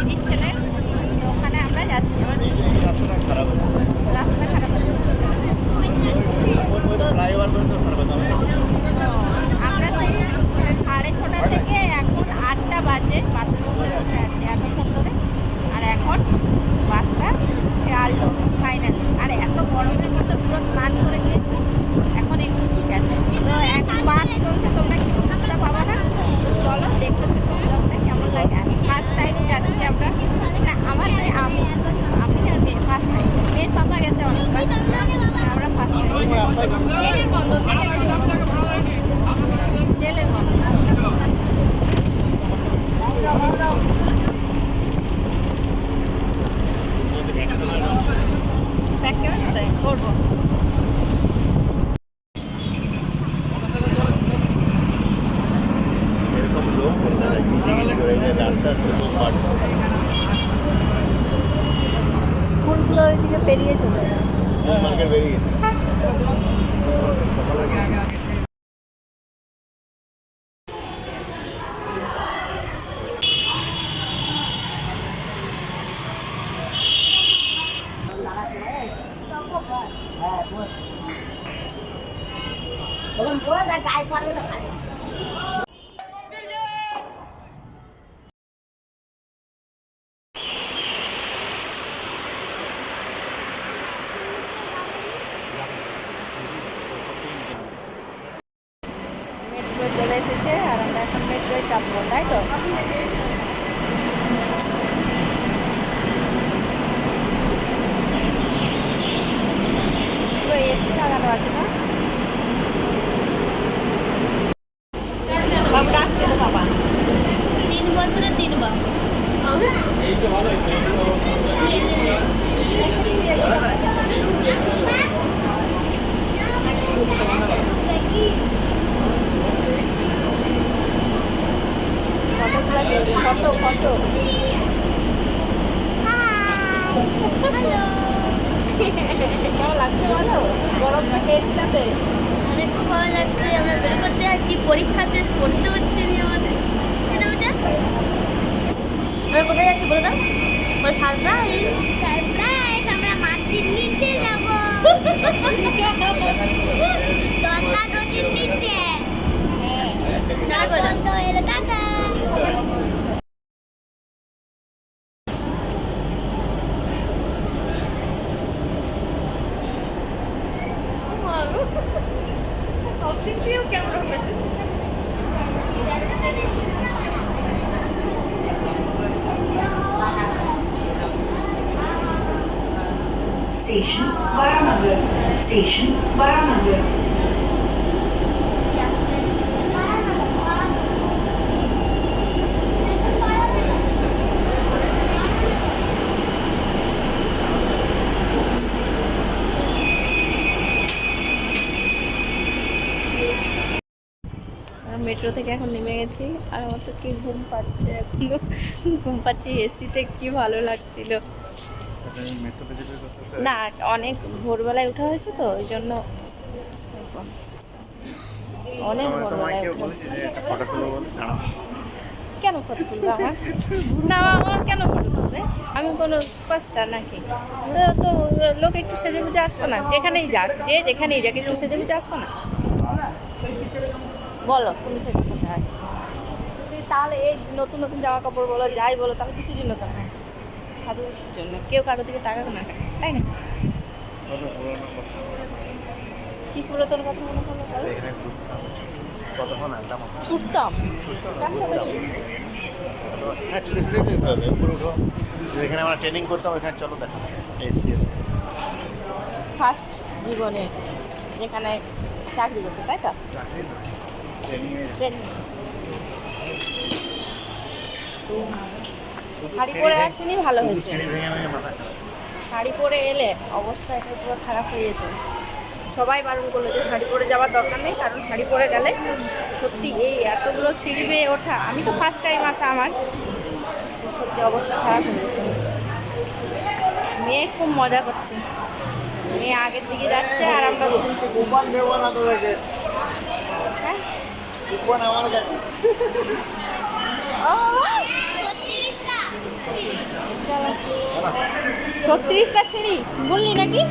দিদির ছেলে, তো ওখানে আমরা যাচ্ছি। রাস্তাটা খারাপ আছে। তো আমরা সেই 6:30 থেকে এখন 8টা বাজে বাসের মধ্যে বসে আছি এতক্ষণ ধরে। আর এখন বাসটা ছাড়লো ফাইনালি। আর এত গরমের মধ্যে পুরো স্নান করে গিয়েছি, এখন একটু ঠিক আছে। তো এখন বাস চলছে, তোমরা কিছু সুবিধা পাবা না। তো চলো দেখতে থাকো ব্লগটা কেমন লাগে। ফার্স্ট টাইম যাচ্ছি আমরা, না আমার নয়, আমি আর মেয়ে ফার্স্ট টাইম। মেয়ের পাপা গেছে অনেকবার, আমরা ফার্স্ট টাইম। তেলের গন্ধ, তেলের গন্ধ। ব্যাক ক্যামেরা করবো। ফুলগুলো ওইদিকে পেরিয়ে চলে যায়। মেট্রো চলে এসেছে আর আমরা এখন মেট্রোয় চাপবো, তাই তো? পুরো এসি লাগানো আছে না? বাবা ডাকছে তো বাবা। 3 বছরে 3 বার। ফটো ফটো কেমন লাগছে বলো? গরম থেকে এসিটাতে অনেক খুব ভালো লাগছে। আমরা বের করতে যাচ্ছি, পরীক্ষা শেষ পড়তে হচ্ছে নি আমাদের। কেন ওটা আমরা কোথায় যাচ্ছি বলে দাও? ওর সারপ্রাইজ। আমরা মাটির নিচে যাব। গঙ্গা নদীর নিচে। তো এলে টাটা। সব দিক দিয়েও ক্যামেরা পেতেছে। Station Baranagar. Station Baranagar. Metro থেকে এখন নেমে গেছি আর আমার তো কি ঘুম পাচ্ছে, এখনো ঘুম পাচ্ছি। এসিতে কি ভালো লাগছিল না, অনেক ভোরবেলায় ওঠা হয়েছে তো ওই জন্য। অনেক ভোরবেলায় কেন ফটো তুলবে আমার? না আমার কেন ফটো তুলবে? আমি কোনো সুপারস্টার নাকি? তো লোক একটু সেজে গুজে আসবো না? যেখানেই যাক, যে যেখানেই যাক একটু সেজে গুজে আসবো না? বলো তুমি সেটা কোথায়? তাহলে এই নতুন নতুন জামা কাপড় বলো, যাই বলো, তাহলে কিছু জন্য তো না, সাধুর জন্য। কেউ কারোর দিকে তাকাবে না, তাই না? কি পুরাতন কথা মনে করলো? ছুটতাম কার সাথে? যেখানে আমরা ট্রেনিং করতাম ওখানে চলো দেখা এসি ফার্স্ট জীবনে যেখানে চাকরি করতে, তাই তো? ট্রেনিং। শাড়ি পরে আসেনি, ভালো হয়েছে। শাড়ি পরে এলে অবস্থা এটা পুরো খারাপ হয়ে যেত। সবাই বারণ করলো যে শাড়ি পরে যাওয়ার দরকার নেই, কারণ শাড়ি পরে গেলে সত্যি এই এতগুলো সিঁড়ি বেয়ে ওঠা, আমি তো ফার্স্ট টাইম আসা আমার, সত্যি অবস্থা খারাপ হয়ে যেত। মেয়ে খুব মজা করছে, মেয়ে আগের দিকে যাচ্ছে আর আমরা ঘুরতেছি। হ্যাঁ ও 36টা সিঁড়ি বললি নাকি?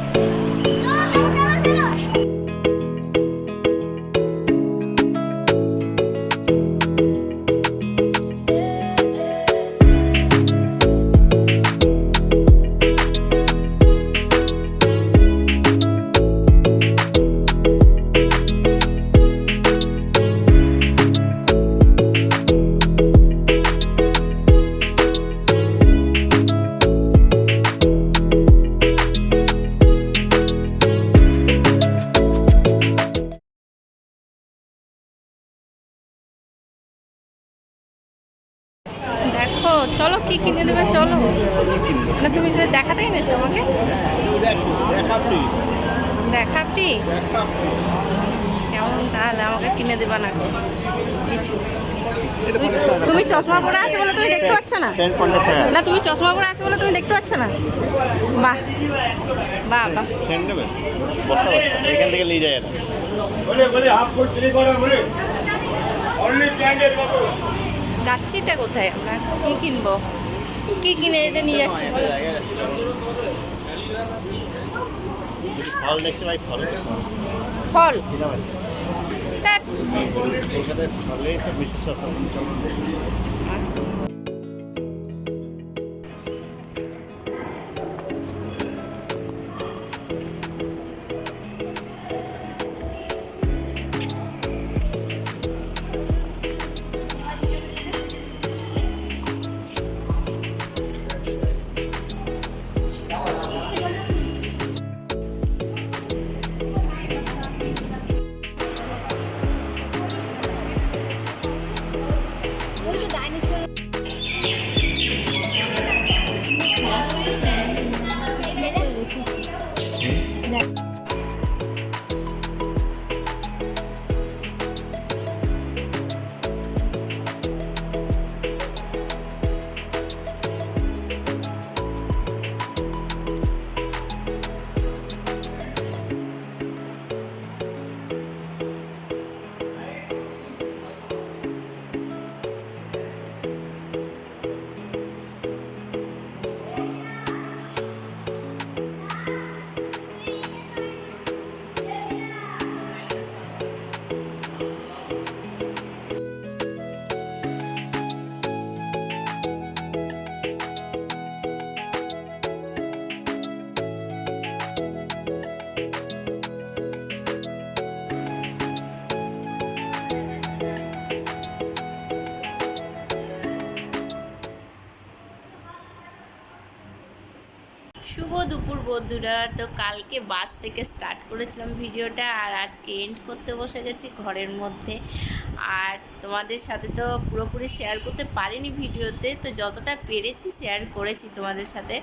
দেখো চলো কি কিনে দেবে, চলো না তুমি দেখাতে এনেছো আমাকে? দেখাবি কেমন, তাহলে আমাকে কিনে দেবা না কিছু? তুমি চশমা পরে আছে বলে তুমি দেখতে পাচ্ছ না? না তুমি চশমা পরে আছে বলে তুমি দেখতে পাচ্ছ না? বাহ বাহ বাহ, বস্তা বস্তা এখান থেকে নিয়ে যায় না। যাচ্ছিটা কোথায়, আমরা কি কিনবো, কি কিনে এটা নিয়ে যাচ্ছি? ফল দেখতে ভাই, ফল ফল কলকাতায় ফলেই তো বিশেষত। শুভ দুপুর বন্ধুরা। তো কালকে বাস থেকে স্টার্ট করেছিলাম ভিডিওটা, আর আজকে এন্ড করতে বসে গেছি ঘরের মধ্যে। আর তোমাদের সাথে তো পুরোপুরি শেয়ার করতে পারিনি ভিডিওতে, তো যতটা পেরেছি শেয়ার করেছি তোমাদের সাথে।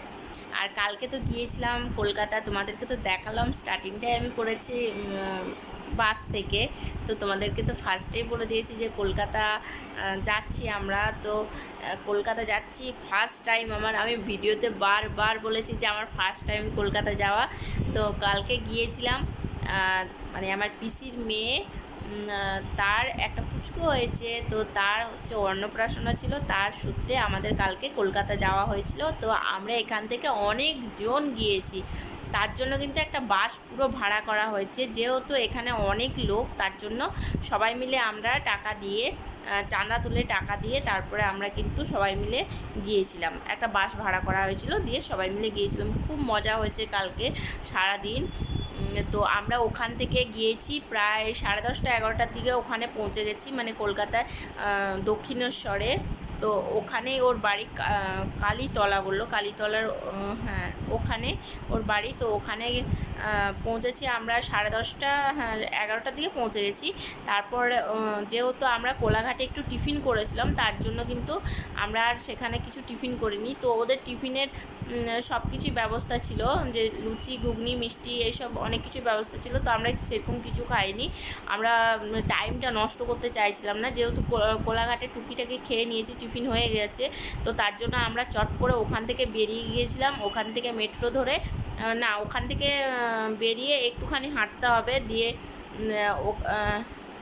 আর কালকে তো গিয়েছিলাম কলকাতা, তোমাদেরকে তো দেখালাম, স্টার্টিংটাই আমি করেছি বাস থেকে। তো তোমাদেরকে তো ফার্স্টেই বলে দিয়েছি যে কলকাতা যাচ্ছি আমরা। তো কলকাতা যাচ্ছি ফার্স্ট টাইম আমার, আমি ভিডিওতে বারবার বলেছি যে আমার ফার্স্ট টাইম কলকাতা যাওয়া। তো কালকে গিয়েছিলাম, মানে আমার পিসির মেয়ে, তার একটা পুচকু হয়েছে, তো তার হচ্ছে অন্নপ্রাশন ছিল, তার সূত্রে আমাদের কালকে কলকাতা যাওয়া হয়েছিল। তো আমরা এখান থেকে অনেকজন গিয়েছি, তার জন্য কিন্তু একটা বাস পুরো ভাড়া করা হয়েছে। যেহেতু এখানে অনেক লোক, তার জন্য সবাই মিলে আমরা টাকা দিয়ে, চাঁদা তুলে টাকা দিয়ে তারপরে আমরা কিন্তু সবাই মিলে গিয়েছিলাম। একটা বাস ভাড়া করা হয়েছিল, দিয়ে সবাই মিলে গিয়েছিলাম। খুব মজা হয়েছে কালকে সারাদিন। তো আমরা ওখান থেকে গিয়েছি প্রায় 10:30 11টার দিকে ওখানে পৌঁছে গেছি, মানে কলকাতায় দক্ষিণেশ্বরে। তো ওখানেই ওর বাড়ি, কালীতলা বললো, কালীতলার, হ্যাঁ ওখানে ওর বাড়ি। তো ওখানে পৌঁছেছি আমরা 10:30 11টার দিকে পৌঁছে গেছি। তারপর যেহেতু আমরা কোলাঘাটে একটু টিফিন করেছিলাম, তার জন্য কিন্তু আমরা আর সেখানে কিছু টিফিন করিনি। তো ওদের টিফিনের সব কিছুই ব্যবস্থা ছিল, যে লুচি ঘুগনি মিষ্টি এইসব অনেক কিছুই ব্যবস্থা ছিল। তো আমরা সেরকম কিছু খাইনি, আমরা টাইমটা নষ্ট করতে চাইছিলাম না, যেহেতু কোলাঘাটে টুকিটাকি খেয়ে নিয়েছি, টিফিন হয়ে গেছে। তো তার জন্য আমরা চট করে ওখান থেকে বেরিয়ে গিয়েছিলাম। ওখান থেকে মেট্রো ধরে, ওখান থেকে বেরিয়ে একটুখানি হাঁটতে হবে, দিয়ে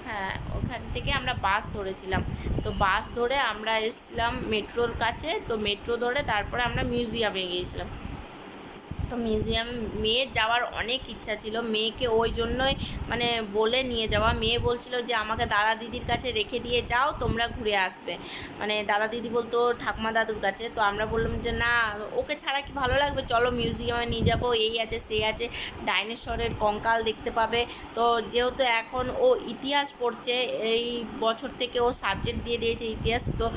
হ্যাঁ, ওখান থেকে আমরা বাস ধরেছিলাম। তো বাস ধরে আমরা এসেছিলাম মেট্রোর কাছে। তো মেট্রো ধরে তারপরে আমরা মিউজিয়ামে গিয়েছিলাম। তো মিউজিয়াম মেয়ের যাওয়ার অনেক ইচ্ছা ছিল, মেয়েকে ওই জন্যই মানে বলে নিয়ে যাওয়া। মেয়ে বলছিল যে আমাকে দাদা দিদির কাছে রেখে দিয়ে যাও, তোমরা ঘুরে আসবে। মানে দাদা দিদি বলতো ঠাকুমা দাদুর কাছে। তো আমরা বললাম যে না, ওকে ছাড়া কি ভালো লাগবে, চলো মিউজিয়ামে নিয়ে যাবো, এই আছে সেই আছে, ডাইনোসরের কঙ্কাল দেখতে পাবে। তো যেহেতু এখন ও ইতিহাস পড়ছে, এই বছর থেকে ও সাবজেক্ট দিয়ে দিয়েছে ইতিহাস, তো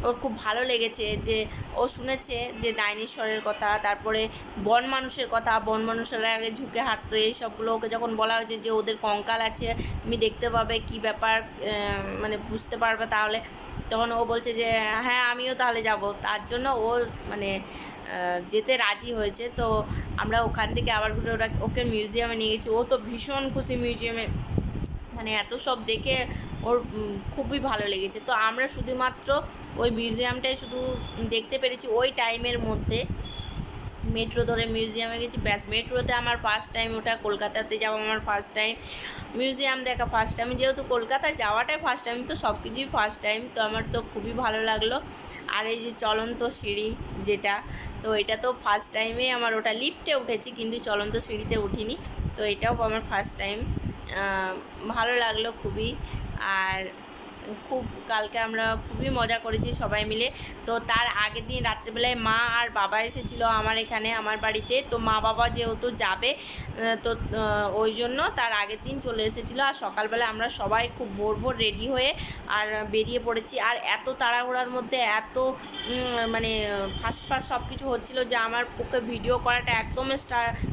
ওর খুব ভালো লেগেছে যে ও শুনেছে যে ডাইনোসরের কথা, তারপরে বন মানুষের কথা, বন মানুষেরা আগে ঝুঁকে হাঁটতো, এই সবগুলো ওকে যখন বলা হয়েছে যে ওদের কঙ্কাল আছে, তুমি দেখতে পাবে, কি ব্যাপার মানে বুঝতে পারবে তাহলে, তখন ও বলছে যে হ্যাঁ আমিও তাহলে যাব। তার জন্য ও মানে যেতে রাজি হয়েছে। তো আমরা ওখান থেকে আবার ঘুরে ওকে মিউজিয়ামে নিয়ে গেছি। ও তো ভীষণ খুশি মিউজিয়ামে, মানে এত সব দেখে ওর খুবই ভালো লেগেছে। তো আমরা শুধুমাত্র ওই মিউজিয়ামটাই শুধু দেখতে পেরেছি ওই টাইমের মধ্যে। মেট্রো ধরে মিউজিয়ামে গেছি, ব্যাস। মেট্রোতে আমার ফার্স্ট টাইম ওটা, কলকাতাতে যাওয়া আমার ফার্স্ট টাইম, মিউজিয়াম দেখা ফার্স্ট টাইম। যেহেতু কলকাতায় যাওয়াটাই ফার্স্ট টাইম, তো সব কিছুই ফার্স্ট টাইম। তো আমার তো খুবই ভালো লাগলো। আর এই যে চলন্ত সিঁড়ি যেটা, তো এটা তো ফার্স্ট টাইমে আমার, ওটা লিফটে উঠেছি কিন্তু চলন্ত সিঁড়িতে উঠিনি। তো এটাও আমার ফার্স্ট টাইম, ভালো লাগলো খুবই। আর খুব কালকে আমরা খুবই মজা করেছি সবাই মিলে। তো তার আগের দিন রাত্রেবেলায় মা আর বাবা এসেছিলো আমার এখানে, আমার বাড়িতে। তো মা বাবা যেহেতু যাবে, তো ওই জন্য তার আগের দিন চলে এসেছিলো। আর সকালবেলা আমরা সবাই খুব ভোর ভোর রেডি হয়ে আর বেরিয়ে পড়েছি। আর এত তাড়াহুড়ার মধ্যে এত মানে ফাস্ট সব কিছু হচ্ছিলো যে আমার পক্ষে ভিডিও করাটা একদমই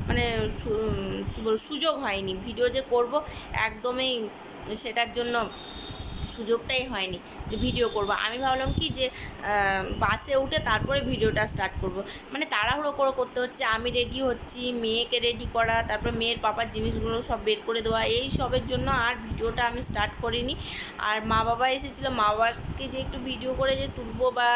মানে কী বলবো, সুযোগ হয়নি। ভিডিও যে করব একদমই সেটার জন্য সুযোগটাই হয়নি যে ভিডিও করব। আমি ভাবলাম কি যে বাসে উঠে তারপরে ভিডিওটা স্টার্ট করব, মানে তাড়াহুড়ো করতে হচ্ছে। আমি রেডি হচ্ছি, মেয়েকে রেডি করা, তারপর মেয়ের পাপার জিনিসগুলো সব বের করে দেওয়া, এই সবের জন্য আর ভিডিওটা আমি স্টার্ট করিনি। আর মা বাবা এসেছিলো, মা বাবাকে যে একটু ভিডিও করে যে তুলবো বা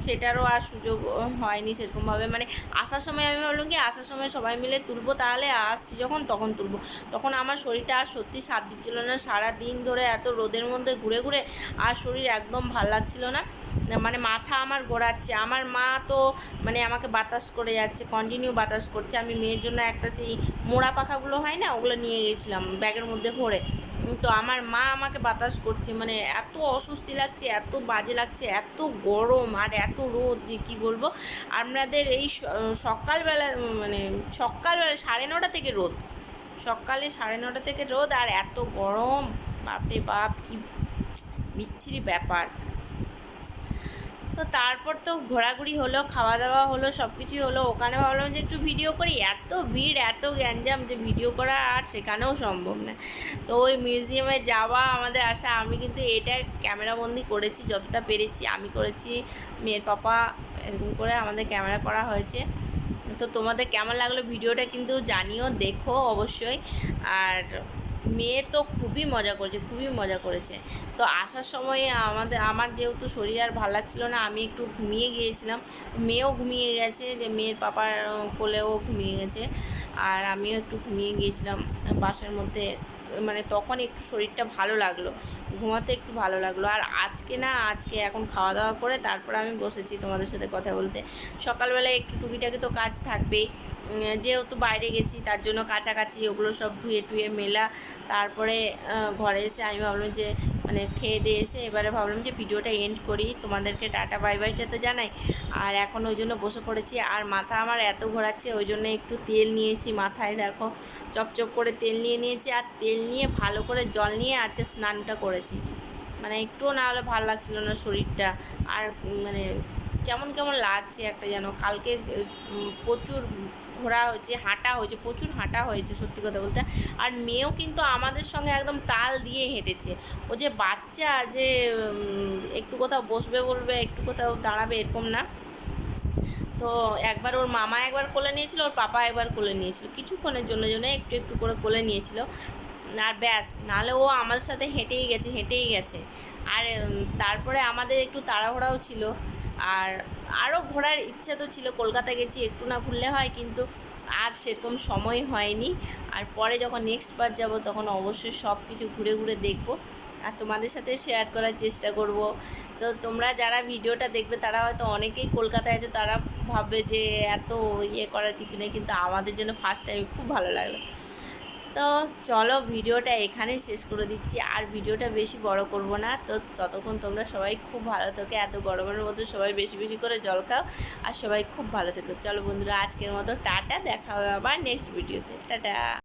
সেটারও আর সুযোগ হয়নি সেরকমভাবে। মানে আসার সময় আমি ভাবলাম কি আসার সময় সবাই মিলে তুলবো, তাহলে আসছি যখন তখন তুলবো। তখন আমার শরীরটা আর সত্যি সাথ দিচ্ছিলো না, সারা দিন ধরে এত রোদের মধ্যে ঘুরে ঘুরে আর শরীর একদম ভাল লাগছিলো না। মানে মাথা আমার ঘোরাচ্ছে। আমার মা তো মানে আমাকে বাতাস করে যাচ্ছে, কন্টিনিউ বাতাস করছে। আমি মেয়ের জন্য একটা সেই মোড়া পাখাগুলো হয় না, ওগুলো নিয়ে গেছিলাম ব্যাগের মধ্যে ভরে। তো আমার মা আমাকে বাতাস করছে, মানে এত অস্বস্তি লাগছে, এত বাজে লাগছে, এত গরম আর এত রোদ যে কী বলবো। আপনাদের এই সকালবেলা, মানে সকালবেলা 9:30 থেকে রোদ, সকালে 9:30 থেকে রোদ, আর এত গরম, বাপরে বাপ, কি বিচ্ছিরি ব্যাপার। তো তারপর তো ঘোরাঘুরি হলো, খাওয়া দাওয়া হলো, সব কিছুই হলো। ওখানে ভাবলাম যে একটু ভিডিও করি, এত ভিড় এত গ্যাঞ্জাম যে ভিডিও করা আর সেখানেও সম্ভব না। তো ওই মিউজিয়ামে যাওয়া আমাদের আশা, আমি কিন্তু এটা ক্যামেরাবন্দি করেছি যতটা পেরেছি আমি করেছি, মেয়ের পাপা এরকম করে আমাদের ক্যামেরা করা হয়েছে। তো তোমাদের কেমন লাগলো ভিডিওটা কিন্তু জানিও, দেখো অবশ্যই। আর মেয়ে তো খুবই মজা করেছে, খুবই মজা করেছে। তো আসার সময় আমার যেহেতু শরীর আর ভালো লাগছিলো না, আমি একটু ঘুমিয়ে গিয়েছিলাম। মেয়েও ঘুমিয়ে গেছে, যে মেয়ের পাপার কোলেও ঘুমিয়ে গেছে, আর আমিও একটু ঘুমিয়ে গিয়েছিলাম বাসের মধ্যে। মানে তখন একটু শরীরটা ভালো লাগলো, ঘুমাতে একটু ভালো লাগলো। আর আজকে এখন খাওয়া দাওয়া করে তারপর আমি বসেছি তোমাদের সাথে কথা বলতে। সকালবেলায় একটু টুকিটাকি তো কাজ থাকবেই, যেহেতু বাইরে গেছি তার জন্য কাছাকাছি ওগুলো সব ধুয়ে টুয়ে মেলা। তারপরে ঘরে এসে আমি ভাবলাম যে মানে খেয়ে দিয়ে এসে এবারে ভাবলাম যে ভিডিওটা এন্ড করি, তোমাদেরকে টাটা বাই বাইটা তো জানাই। আর এখন ওই জন্য বসে পড়েছি। আর মাথা আমার এত ঘোরাচ্ছে, ওই জন্য একটু তেল নিয়েছি মাথায়, দেখো চপচপ করে তেল নিয়েছি। আর তেল নিয়ে ভালো করে জল নিয়ে আজকে স্নানটা করেছি, মানে একটুও না হলে ভালো লাগছিল না শরীরটা। আর মানে কেমন কেমন লাগছে একটা যেন। কালকে প্রচুর ঘোরা হয়েছে, হাঁটা হয়েছে, প্রচুর হাঁটা হয়েছে সত্যি কথা বলতে। আর মেয়েও কিন্তু আমাদের সঙ্গে একদম তাল দিয়ে হেঁটেছে। ও যে বাচ্চা যে একটু কোথাও বসবে বলবে, একটু কোথাও দাঁড়াবে এরকম না। তো একবার ওর মামা একবার কোলে নিয়েছিল, ওর পাপা একবার কোলে নিয়েছিল, কিছুক্ষণের জন্য একটু একটু করে কোলে নিয়েছিল। আর ব্যাস, নাহলে ও আমাদের সাথে হেঁটেই গেছে। আর তারপরে আমাদের একটু তাড়াহুড়াও ছিল, আর আরও ঘোরার ইচ্ছা তো ছিল। কলকাতা গেছি, একটু না ঘুরলে হয়, কিন্তু আর সেরকম সময় হয়নি। আর পরে যখন নেক্সট বার যাব তখন অবশ্যই সব কিছু ঘুরে ঘুরে দেখব আর তোমাদের সাথে শেয়ার করার চেষ্টা করব। তো তোমরা যারা ভিডিওটা দেখবে তারা হয়তো অনেকেই কলকাতায় আছো, তারা ভাববে যে এত ইয়ে করার কিছু নেই, কিন্তু আমাদের জন্য ফার্স্ট টাইম খুব ভালো লাগলো। তো চলো ভিডিওটা এখানেই শেষ করে দিচ্ছি, আর ভিডিওটা বেশি বড় করব না। তো ততক্ষণ তোমরা সবাই খুব ভালো থেকো, এত গরমের মধ্যে সবাই বেশি বেশি করে জল খাও আর সবাই খুব ভালো থেকো। চলো বন্ধুরা, আজকের মতো টাটা, দেখা হবে আবার নেক্সট ভিডিওতে। টাটা।